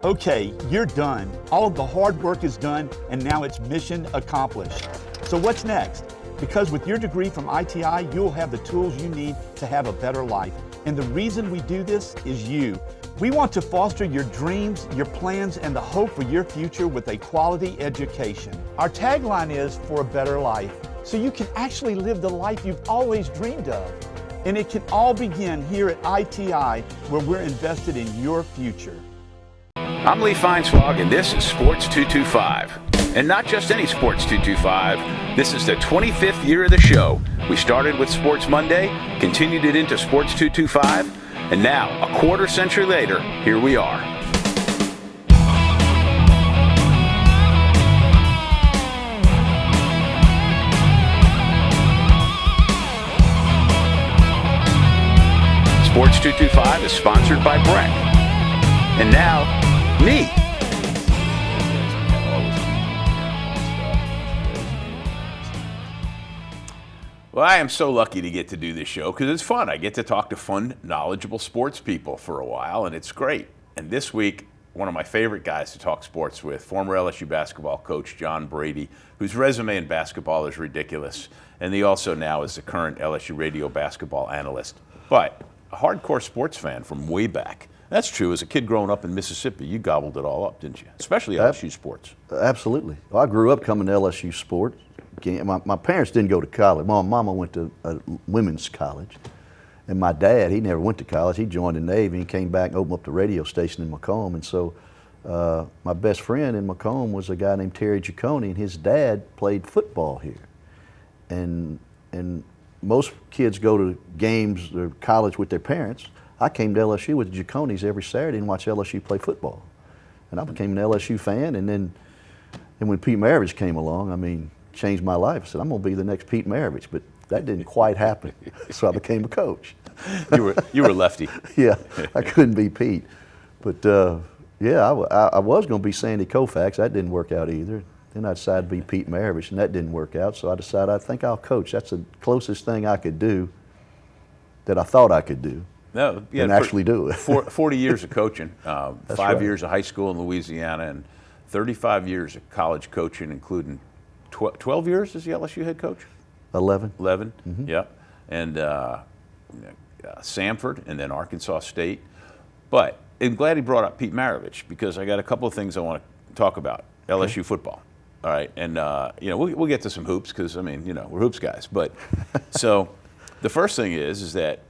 Okay, you're done. All of the hard work is done, and now it's mission accomplished. So what's next? Because with your degree from ITI, you'll have the tools you need to have a better life. And the reason we do this is you. We want to foster your dreams, your plans, and the hope for your future with a quality education. Our tagline is for a better life, so you can actually live the life you've always dreamed of. And it can all begin here at ITI, where we're invested in your future. I'm Lee Feinswag, and this is Sports 225. And not just any Sports 225, this is the 25th year of the show. We started with Sports Monday, continued it into Sports 225, and now, a quarter century later, here we are. Sports 225 is sponsored by Breck. And now, me. Well, I am so lucky to get to do this show because it's fun. I get to talk to fun, knowledgeable sports people for a while, and it's great. And this week, one of my favorite guys to talk sports with, former LSU basketball coach John Brady, whose resume in basketball is ridiculous, and he also now is the current LSU radio basketball analyst. But a hardcore sports fan from way back. That's true. As a kid growing up in Mississippi, you gobbled it all up, didn't you? Especially LSU sports. Absolutely. Well, I grew up coming to LSU sports. My parents didn't go to college. My mama went to a women's college. And my dad, he never went to college. He joined the Navy and came back and opened up the radio station in Macomb. And so my best friend in Macomb was a guy named Terry Giacone, and his dad played football here. And most kids go to games or college with their parents. I came to LSU with the Giacones every Saturday and watched LSU play football. And I became an LSU fan, and then when Pete Maravich came along, I mean, changed my life. I said, I'm going to be the next Pete Maravich, but that didn't quite happen. So I became a coach. You were lefty. Yeah, I couldn't be Pete. But yeah, I was going to be Sandy Koufax. That didn't work out either. Then I decided to be Pete Maravich, and that didn't work out. So I decided I think I'll coach. That's the closest thing I could do that I thought I could do. No, yeah, and actually do it. 40 years of coaching, 5 right. years of high school in Louisiana, and 35 years of college coaching, including 12 years as the LSU head coach? 11. 11, Mm-hmm. Yeah. And Samford, and then Arkansas State. But I'm glad he brought up Pete Maravich, because I got a couple of things I want to talk about. LSU football. All right, and we'll get to some hoops, because I mean, we're hoops guys. But so the first thing is that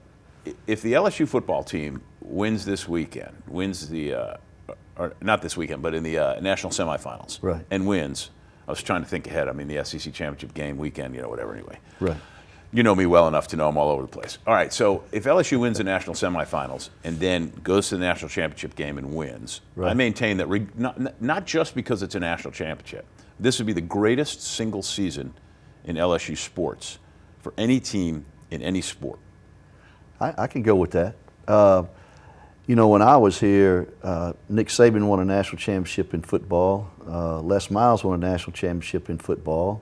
if the LSU football team wins this weekend, wins the or not this weekend, but in the national semifinals, right, and wins. I was trying to think ahead. I mean, the SEC championship game weekend, whatever. Anyway, right. You know me well enough to know I'm all over the place. All right, so if LSU wins the national semifinals and then goes to the national championship game and wins, right, I maintain that not just because it's a national championship, this would be the greatest single season in LSU sports for any team in any sport. I can go with that. When I was here, Nick Saban won a national championship in football. Les Miles won a national championship in football.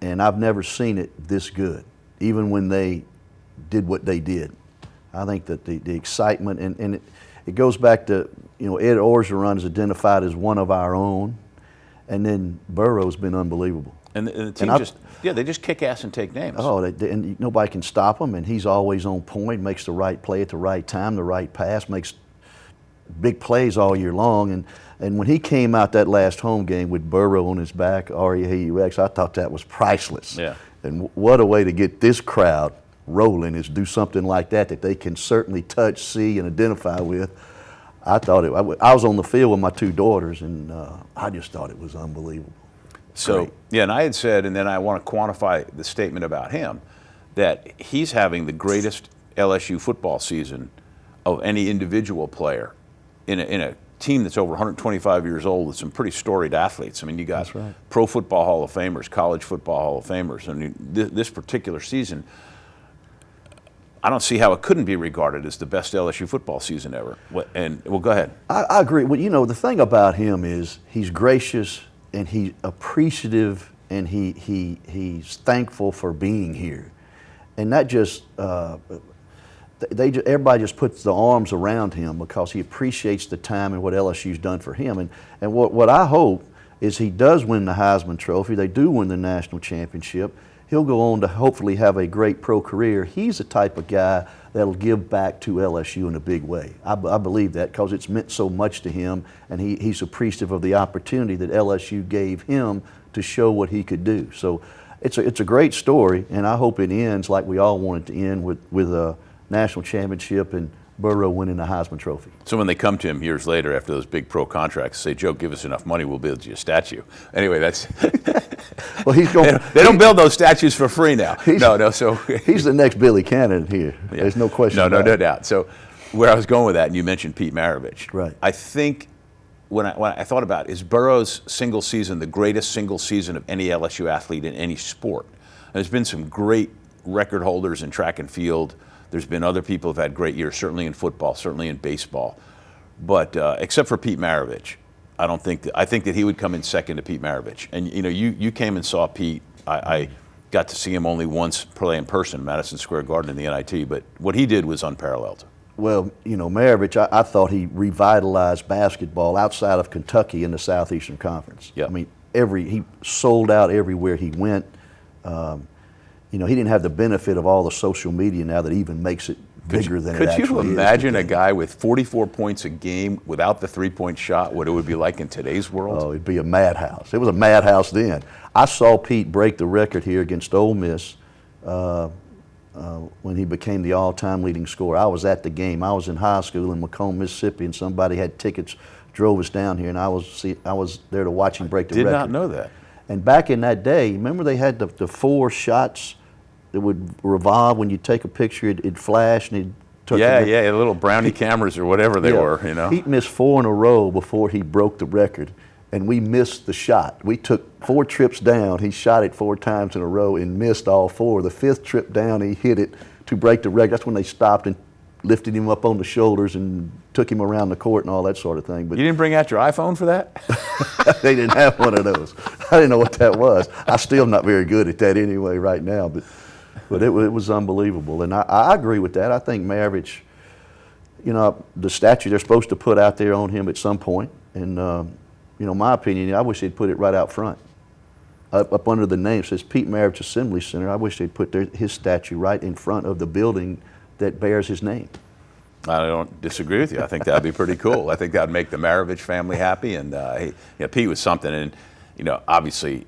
And I've never seen it this good, even when they did what they did. I think that the excitement, and it goes back to, Ed Orgeron is identified as one of our own, and then Burrow's been unbelievable. And the team they just kick ass and take names. Oh, and nobody can stop him, and he's always on point, makes the right play at the right time, the right pass, makes big plays all year long. And when he came out that last home game with Burrow on his back, R-E-A-U-X, I thought that was priceless. Yeah. And what a way to get this crowd rolling, is do something like that they can certainly touch, see, and identify with. I was on the field with my two daughters, and I just thought it was unbelievable. So, Great. Yeah, and I had said, and then I want to quantify the statement about him, that he's having the greatest LSU football season of any individual player in a team that's over 125 years old with some pretty storied athletes. I mean, you got That's right. Pro Football Hall of Famers, College Football Hall of Famers. I mean, this particular season, I don't see how it couldn't be regarded as the best LSU football season ever. Go ahead. I agree. Well, the thing about him is he's gracious, and he's appreciative, and he's thankful for being here. And not just everybody just puts the arms around him because he appreciates the time and what LSU's done for him. And what I hope is he does win the Heisman Trophy. They do win the national championship. He'll go on to hopefully have a great pro career. He's the type of guy that'll give back to LSU in a big way. I believe that because it's meant so much to him, and he's appreciative of the opportunity that LSU gave him to show what he could do. So it's a great story, and I hope it ends like we all want it to end with a national championship and Burrow winning the Heisman Trophy. So when they come to him years later after those big pro contracts, say, Joe, give us enough money, we'll build you a statue. Anyway, that's well, he's going. They don't build those statues for free now. No. So he's the next Billy Cannon here. Yeah. There's no question. No doubt. So where I was going with that, and you mentioned Pete Maravich. Right. I think when I thought about it, is Burrow's single season the greatest single season of any LSU athlete in any sport? And there's been some great record holders in track and field. There's been other people who've had great years, certainly in football, certainly in baseball. But except for Pete Maravich, I think that he would come in second to Pete Maravich. And you came and saw Pete. I got to see him only once play in person, Madison Square Garden in the NIT, but what he did was unparalleled. Well, Maravich, I thought he revitalized basketball outside of Kentucky in the Southeastern Conference. Yep. I mean, he sold out everywhere he went. He didn't have the benefit of all the social media now that even makes it bigger than it actually is. Could you imagine a guy with 44 points a game without the three-point shot, what it would be like in today's world? Oh, it'd be a madhouse. It was a madhouse then. I saw Pete break the record here against Ole Miss when he became the all-time leading scorer. I was at the game. I was in high school in Macomb, Mississippi, and somebody had tickets, drove us down here, and I was there to watch him break the record. Did not know that. And back in that day, remember they had the 4 shots that would revolve when you take a picture, it'd flash and it'd touch. Yeah, little brownie cameras or whatever they were, Pete missed 4 in a row before he broke the record, and we missed the shot. We took 4 trips down. He shot it 4 times in a row and missed all 4. The 5th trip down, he hit it to break the record. That's when they stopped and lifted him up on the shoulders and took him around the court and all that sort of thing. But you didn't bring out your iPhone for that? They didn't have one of those. I didn't know what that was. I'm still not very good at that anyway right now, but it was unbelievable. And I agree with that. I think Maravich, the statue they're supposed to put out there on him at some point, and my opinion, I wish they'd put it right out front. Up under the name, it says Pete Maravich Assembly Center. I wish they'd put his statue right in front of the building that bears his name. I don't disagree with you. I think that would be pretty cool. I think that would make the Maravich family happy. And Pete was something. And obviously,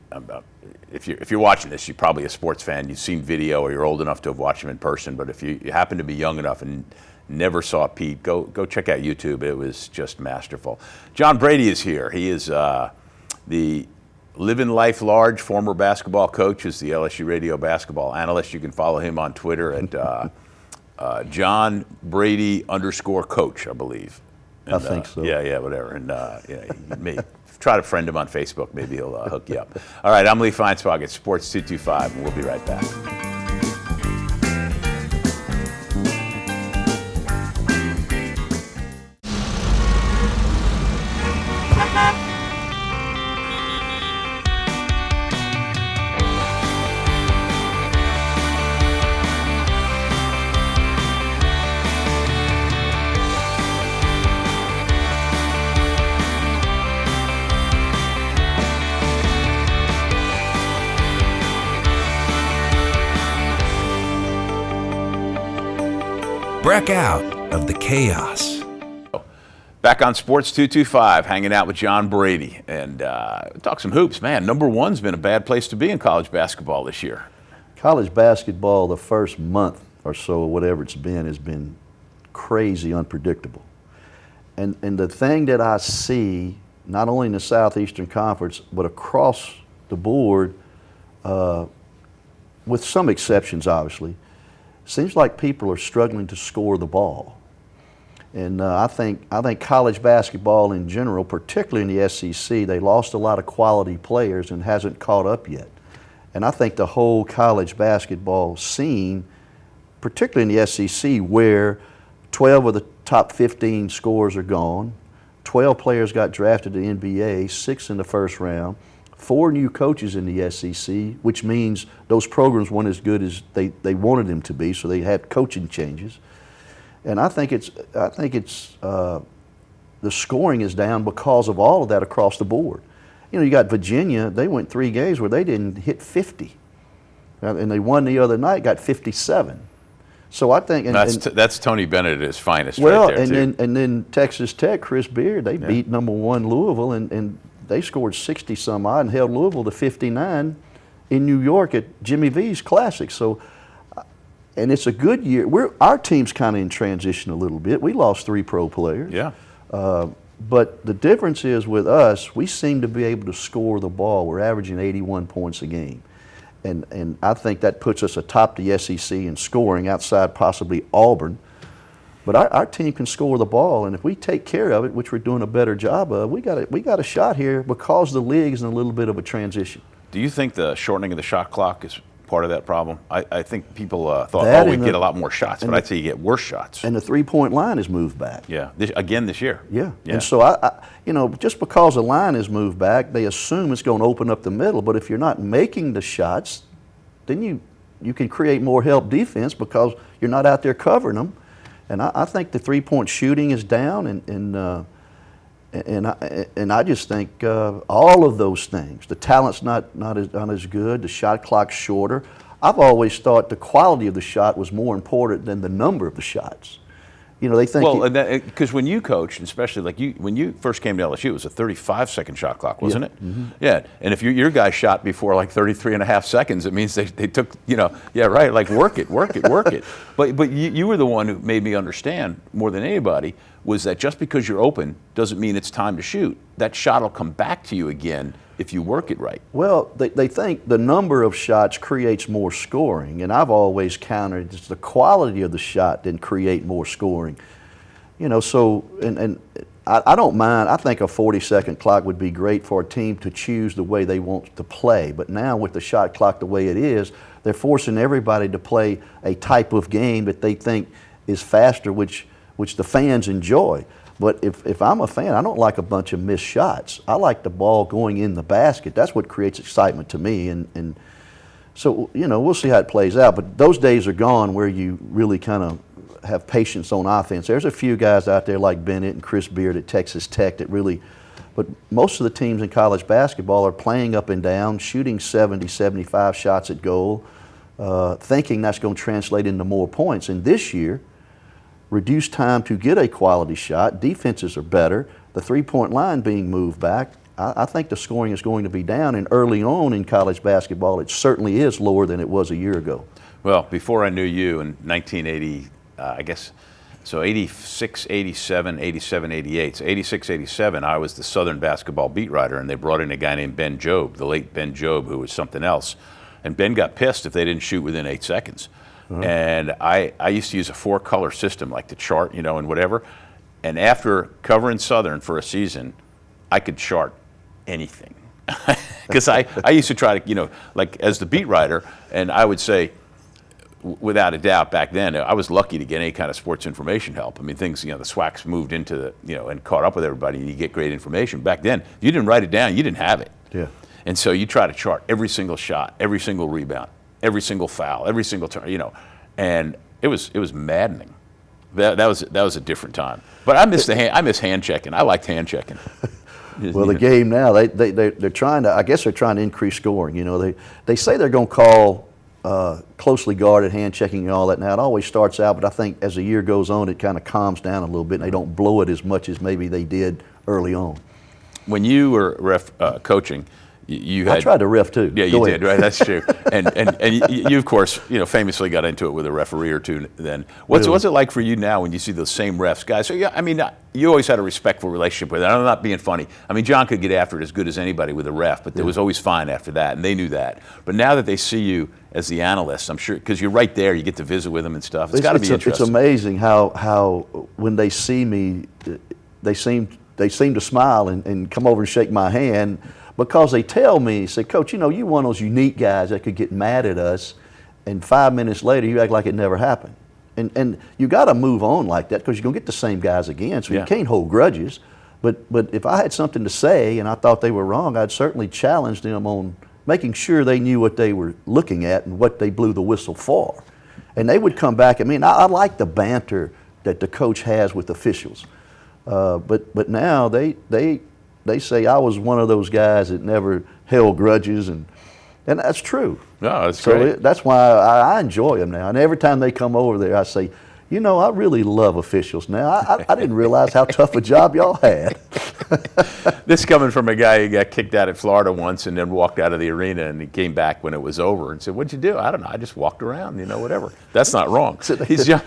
if you're watching this, you're probably a sports fan. You've seen video, or you're old enough to have watched him in person. But if you happen to be young enough and never saw Pete, go check out YouTube. It was just masterful. John Brady is here. He is the Living Life Large former basketball coach. Is the LSU radio basketball analyst. You can follow him on Twitter at John Brady _coach, I believe. And, I think so. Yeah, whatever. And try to friend him on Facebook. Maybe he'll hook you up. All right, I'm Lee Feinswag at Sports 225, and we'll be right back. Break out of the chaos. Back on Sports 225, hanging out with John Brady, and talk some hoops. Man, number one's been a bad place to be in college basketball this year. College basketball, the first month or so, or whatever it's been, has been crazy unpredictable. And the thing that I see, not only in the Southeastern Conference, but across the board, with some exceptions, obviously, seems like people are struggling to score the ball. And I think college basketball in general, particularly in the SEC, they lost a lot of quality players and hasn't caught up yet. And I think the whole college basketball scene, particularly in the SEC, where 12 of the top 15 scorers are gone, 12 players got drafted to the NBA, 6 in the first round, 4 new coaches in the SEC, which means those programs weren't as good as they wanted them to be, so they had coaching changes. And I think it's the scoring is down because of all of that across the board. You know, you got Virginia, they went 3 games where they didn't hit 50. And they won the other night, got 57. So I think that's Tony Bennett at his finest, well, right there, and then Texas Tech, Chris Beard, they beat #1 Louisville, and they scored 60 some odd and held Louisville to 59 in New York at Jimmy V's Classic. So, and it's a good year. Our team's kind of in transition a little bit. We lost 3 pro players. Yeah. But the difference is with us, we seem to be able to score the ball. We're averaging 81 points a game. And I think that puts us atop the SEC in scoring, outside possibly Auburn. But our team can score the ball, and if we take care of it, which we're doing a better job of, we got a shot here because the league's in a little bit of a transition. Do you think the shortening of the shot clock is part of that problem? I think people thought, we'd get a lot more shots, but I'd say you get worse shots. And the 3-point line is moved back. Yeah, this year. Yeah. And so, you know, just because the line is moved back, they assume it's going to open up the middle, but if you're not making the shots, then you can create more help defense because you're not out there covering them. And I think the 3-point shooting is down, and I just think all of those things. The talent's not as good. The shot clock's shorter. I've always thought the quality of the shot was more important than the number of the shots. You know, they think because when you coached, especially like when you first came to LSU, it was a 35-second shot clock, wasn't it? Mm-hmm. Yeah, and if your guy shot before like 33 and a half seconds, it means they took, you know, yeah, right, like work it. But you were the one who made me understand more than anybody was that just because you're open doesn't mean it's time to shoot. That shot will come back to you again if you work it right. Well, they think the number of shots creates more scoring, and I've always countered it's the quality of the shot that create more scoring. You know, so, and I don't mind. I think a 40-second clock would be great for a team to choose the way they want to play, but now with the shot clock the way it is, they're forcing everybody to play a type of game that they think is faster, which the fans enjoy. But if I'm a fan, I don't like a bunch of missed shots. I like the ball going in the basket. That's what creates excitement to me. And so, you know, we'll see how it plays out. But those days are gone where you really kind of have patience on offense. There's a few guys out there like Bennett and Chris Beard at Texas Tech that really, but most of the teams in college basketball are playing up and down, shooting 70, 75 shots at goal, thinking that's going to translate into more points. And this year, reduced time to get a quality shot, defenses are better, the 3-point line being moved back, I think the scoring is going to be down, and early on in college basketball, it certainly is lower than it was a year ago. Well, before I knew you in 1980, I guess, so 86, 87, 87, 88. So 86, 87, I was the Southern basketball beat writer, and they brought in a guy named Ben Jobe, the late Ben Jobe, who was something else. And Ben got pissed if they didn't shoot within 8 seconds. And I used to use a 4-color system, like the chart, you know, and whatever. And after covering Southern for a season, I could chart anything. Because I used to try to, you know, like as the beat writer, and I would say, without a doubt, back then, I was lucky to get any kind of sports information help. I mean, things, you know, the SWACs moved into the, you know, and caught up with everybody, and you get great information. Back then, you didn't write it down, you didn't have it. Yeah. And so you try to chart every single shot, every single rebound, every single foul, every single turn, you know, and it was maddening. That was a different time. But I miss hand checking. I liked hand checking. Well, the game now, they're trying to, I guess they're trying to increase scoring. You know, they say they're going to call closely guarded hand checking and all that. Now it always starts out, but I think as the year goes on, it kind of calms down a little bit, and they don't blow it as much as maybe they did early on. When you were coaching, you had, I tried to ref too. Yeah, you did, right? That's true. and you of course, you know, famously got into it with a referee or two. Then what's it like for you now when you see those same refs, guys? So yeah, I mean, you always had a respectful relationship with it. I'm not being funny. I mean, John could get after it as good as anybody with a ref, but there was always fine after that, and they knew that. But now that they see you as the analyst, I'm sure, because you're right there, you get to visit with them and stuff. It's got to be interesting. It's amazing how when they see me, they seem to smile and come over and shake my hand. Because they tell me, say, Coach, you know, you're one of those unique guys that could get mad at us, and 5 minutes later you act like it never happened. And you got to move on like that because you're going to get the same guys again, so you can't hold grudges. But if I had something to say and I thought they were wrong, I'd certainly challenge them on making sure they knew what they were looking at and what they blew the whistle for. And they would come back at me, and I like the banter that the coach has with officials. But now they say I was one of those guys that never held grudges, and that's true. No, that's So great. that's why I enjoy them now. And every time they come over there, I say, you know, I really love officials now. I didn't realize how tough a job y'all had. This coming from a guy who got kicked out at Florida once and then walked out of the arena, and he came back when it was over and said, "What'd you do?" "I don't know. I just walked around, whatever." That's not wrong. He's John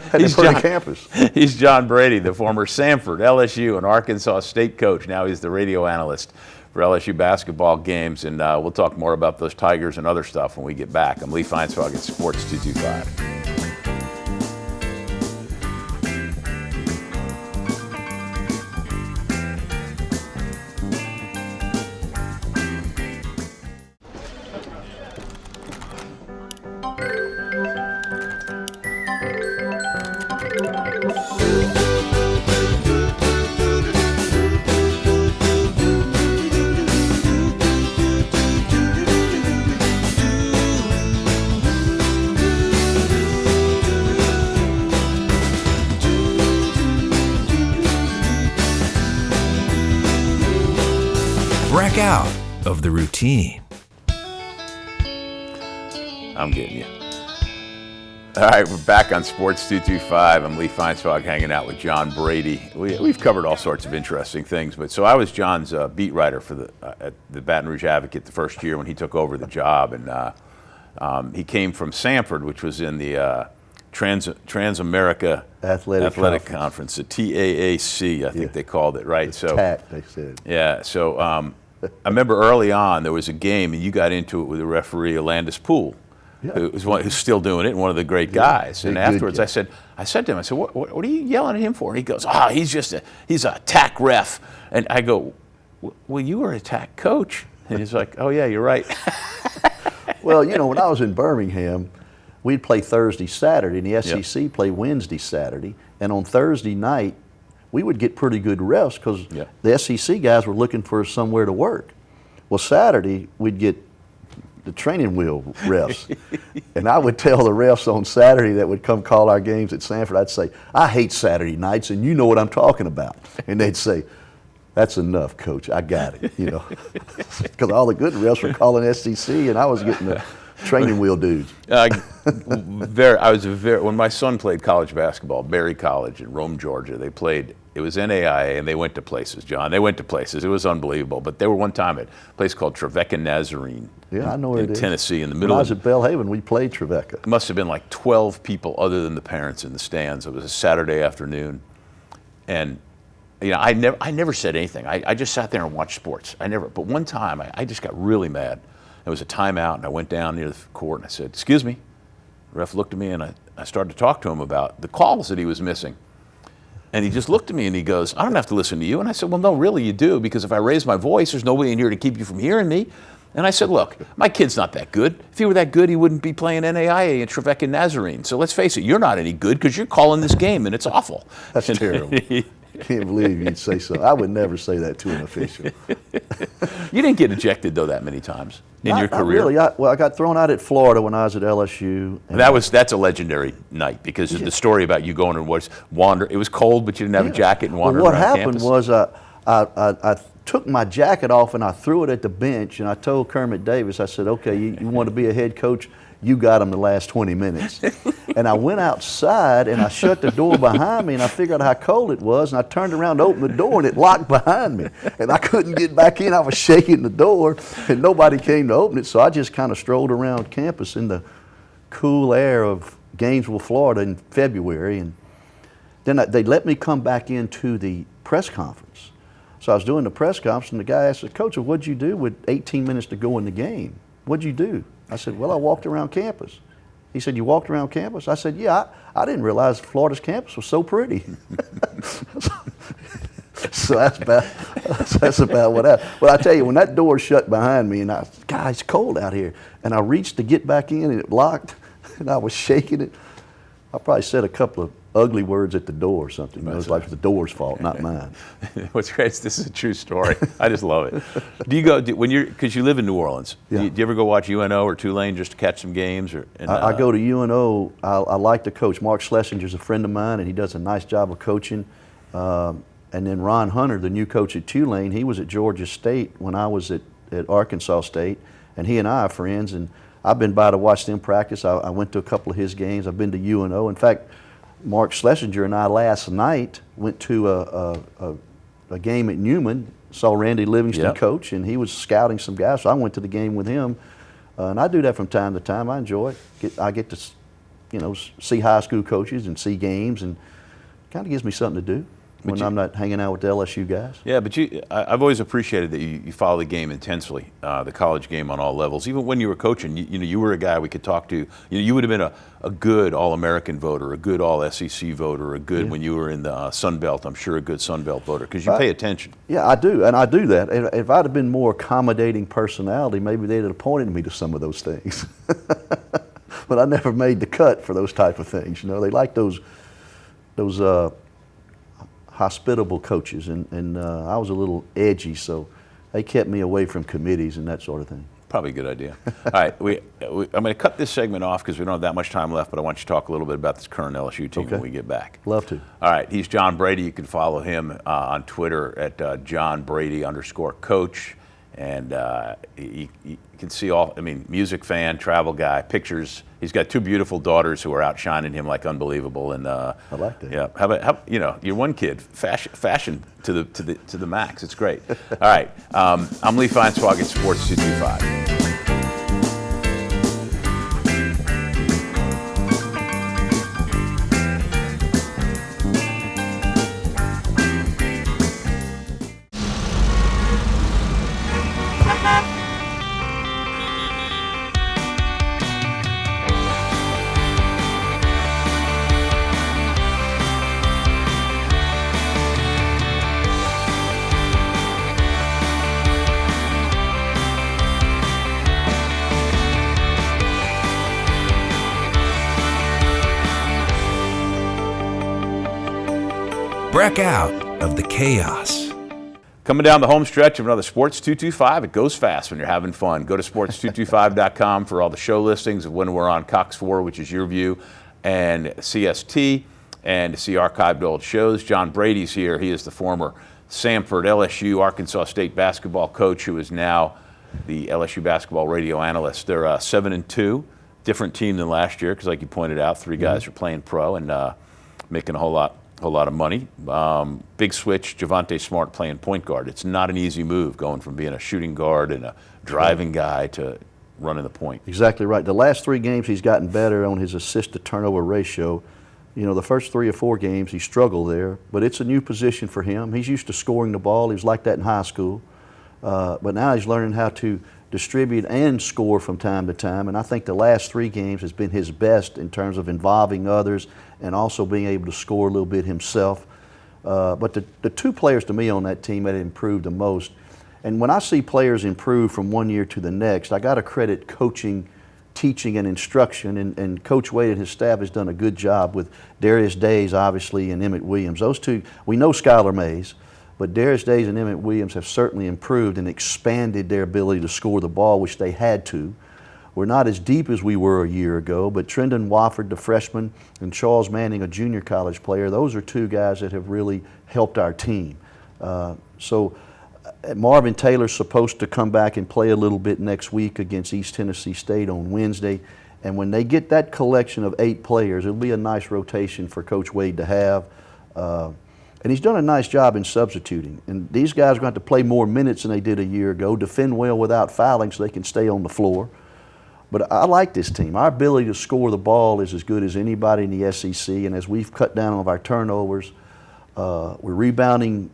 Brady, the former Samford, LSU, and Arkansas State coach. Now he's the radio analyst for LSU basketball games, and we'll talk more about those Tigers and other stuff when we get back. I'm Lee Feinsfog at Sports 225. Break out of the routine. I'm getting you. All right, we're back on Sports 225. I'm Lee Feinsfog, hanging out with John Brady. We've covered all sorts of interesting things, but so I was John's beat writer for at the Baton Rouge Advocate the first year when he took over the job, and he came from Samford, which was in the Trans-America Athletic Conference, the TAAC, I think they called it, right? So TAC, they said. Yeah, so I remember early on there was a game, and you got into it with the referee, Landis Poole, who's still doing it, and one of the great guys. And afterwards, I said to him, what are you yelling at him for? And he goes, he's a TAC ref. And I go, well, you were a TAC coach. And he's like, oh yeah, you're right. Well, when I was in Birmingham, we'd play Thursday, Saturday, and the SEC play Wednesday, Saturday. And on Thursday night, we would get pretty good refs because the SEC guys were looking for somewhere to work. Well, Saturday, we'd get the training wheel refs. And I would tell the refs on Saturday that would come call our games at Samford, I'd say, I hate Saturday nights, and you know what I'm talking about. And they'd say, that's enough, Coach. I got it, Because all the good refs were calling SEC, and I was getting the training wheel dudes. When my son played college basketball, Berry College in Rome, Georgia, they played. It was NAIA, and they went to places, John. They went to places. It was unbelievable. But they were one time at a place called Trevecca Nazarene. Yeah, I know where it is. Tennessee, in the middle. When I was at Belhaven, we played Trevecca. It must have been like 12 people other than the parents in the stands. It was a Saturday afternoon, and I never said anything. I just sat there and watched sports. But one time I just got really mad. It was a timeout, and I went down near the court and I said, "Excuse me." The ref looked at me, and I started to talk to him about the calls that he was missing. And he just looked at me and he goes, "I don't have to listen to you." And I said, "Well, no, really you do, because if I raise my voice, there's nobody in here to keep you from hearing me." And I said, "Look, my kid's not that good. If he were that good, he wouldn't be playing NAIA at Trevecca Nazarene. So let's face it, you're not any good because you're calling this game, and it's awful." That's terrible. Can't believe you'd say so. I would never say that to an official. You didn't get ejected, though, that many times in your career? Not really. I got thrown out at Florida when I was at LSU. And that's a legitimate night, because the story about you going and wander. It was cold, but you didn't have a jacket and wandered around campus. What happened was I took my jacket off and I threw it at the bench, and I told Kermit Davis, I said, "Okay, you want to be a head coach? You got him the last 20 minutes." And I went outside and I shut the door behind me, and I figured out how cold it was, and I turned around to open the door and it locked behind me. And I couldn't get back in. I was shaking the door and nobody came to open it, so I just kind of strolled around campus in the cool air of Gainesville, Florida in February. And then they let me come back into the press conference. So I was doing the press conference, and the guy asked, "Coach, what'd you do with 18 minutes to go in the game? What'd you do?" I said, "Well, I walked around campus." He said, "You walked around campus?" I said, "Yeah, I didn't realize Florida's campus was so pretty." So that's about what happened. But I tell you, when that door shut behind me, and God, it's cold out here, and I reached to get back in, and it locked, and I was shaking it. I probably said a couple of ugly words at the door or something. You know, it's like the door's fault, not mine. What's great is this is a true story. I just love it. Do you go when you're because you live in New Orleans? Yeah. Do you ever go watch UNO or Tulane just to catch some games? Or I go to UNO. I like the coach. Mark Schlesinger's a friend of mine, and he does a nice job of coaching. And then Ron Hunter, the new coach at Tulane, he was at Georgia State when I was at Arkansas State, and he and I are friends. And I've been by to watch them practice. I went to a couple of his games. I've been to UNO. In fact, Mark Schlesinger and I last night went to a game at Newman, saw Randy Livingston coach, and he was scouting some guys. So I went to the game with him, and I do that from time to time. I enjoy it. I get to, you know, see high school coaches and see games, and kind of gives me something to do when I'm not hanging out with the LSU guys. Yeah, but I've always appreciated that you follow the game intensely, the college game on all levels. Even when you were coaching, you were a guy we could talk to. You would have been a good All-American voter, a good All-SEC voter, a good when you were in the Sun Belt. I'm sure a good Sun Belt voter because you pay attention. Yeah, I do, and I do that. And if I'd have been more accommodating personality, maybe they'd have appointed me to some of those things. But I never made the cut for those type of things. You know, they like those hospitable coaches, and I was a little edgy, so they kept me away from committees and that sort of thing. Probably a good idea. All right, I'm going to cut this segment off because we don't have that much time left, but I want you to talk a little bit about this current LSU team when we get back. Love to. All right, he's John Brady. You can follow him on Twitter at JohnBrady_coach. And you can see music fan, travel guy, pictures. He's got two beautiful daughters who are outshining him like unbelievable. And I like that. Yeah, how you're one kid, fashion to the max. It's great. All right, I'm Lee Feinswag at Sports 225. Break out of the chaos. Coming down the home stretch of another Sports 225. It goes fast when you're having fun. Go to sports225.com for all the show listings of when we're on Cox 4, which is your view, and CST, and to see archived old shows. John Brady's here. He is the former Samford, LSU, Arkansas State basketball coach who is now the LSU basketball radio analyst. They're 7-2, different team than last year because, like you pointed out, three guys are playing pro and making a whole lot of money. Big switch, Javonte Smart playing point guard. It's not an easy move going from being a shooting guard and a driving guy to running the point. Exactly right. The last three games he's gotten better on his assist-to-turnover ratio. You know, the first 3 or 4 games he struggled there, but it's a new position for him. He's used to scoring the ball. He was like that in high school. But now he's learning how to distribute and score from time to time, and I think the last 3 games has been his best in terms of involving others and also being able to score a little bit himself. But the 2 players to me on that team that improved the most, and when I see players improve from one year to the next, I got to credit coaching, teaching, and instruction, and Coach Wade and his staff has done a good job with Darius Days, obviously, and Emmett Williams. Those 2, we know Skylar Mays, but Darius Days and Emmett Williams have certainly improved and expanded their ability to score the ball, which they had to. We're not as deep as we were a year ago, but Trendon Wofford, the freshman, and Charles Manning, a junior college player, those are 2 guys that have really helped our team. So Marvin Taylor's supposed to come back and play a little bit next week against East Tennessee State on Wednesday. And when they get that collection of 8 players, it'll be a nice rotation for Coach Wade to have. And he's done a nice job in substituting. And these guys are going to have to play more minutes than they did a year ago, defend well without fouling so they can stay on the floor. But I like this team. Our ability to score the ball is as good as anybody in the SEC, and as we've cut down on our turnovers, we're rebounding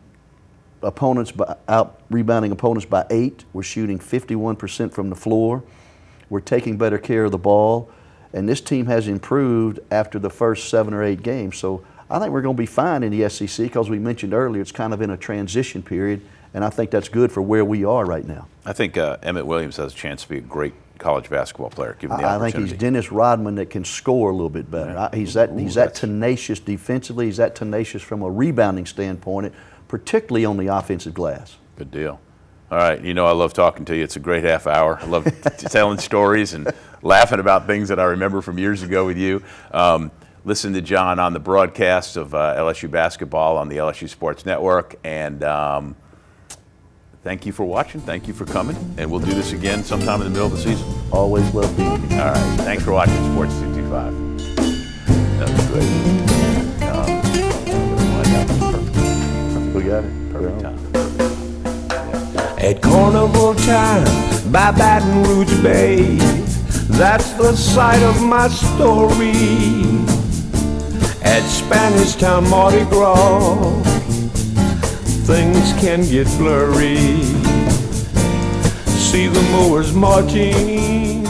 opponents by 8. We're shooting 51% from the floor. We're taking better care of the ball, and this team has improved after the first 7 or 8 games. So I think we're going to be fine in the SEC because we mentioned earlier it's kind of in a transition period, and I think that's good for where we are right now. I think Emmett Williams has a chance to be a great college basketball player, given the I opportunity. think he's Dennis Rodman that can score a little bit better. He's that tenacious defensively. He's that tenacious from a rebounding standpoint, particularly on the offensive glass. Good deal. All right, you know I love talking to you. It's a great half hour. I love telling stories and laughing about things that I remember from years ago with you. Listen to John on the broadcast of LSU basketball on the LSU Sports Network. And thank you for watching. Thank you for coming. And we'll do this again sometime in the middle of the season. Always love being here. All right. Thanks for watching Sports 225. That was great. We got it. Perfect time. At carnival time by Baton Rouge Bay, that's the site of my story. At Spanish Town Mardi Gras, things can get blurry. See the mowers marching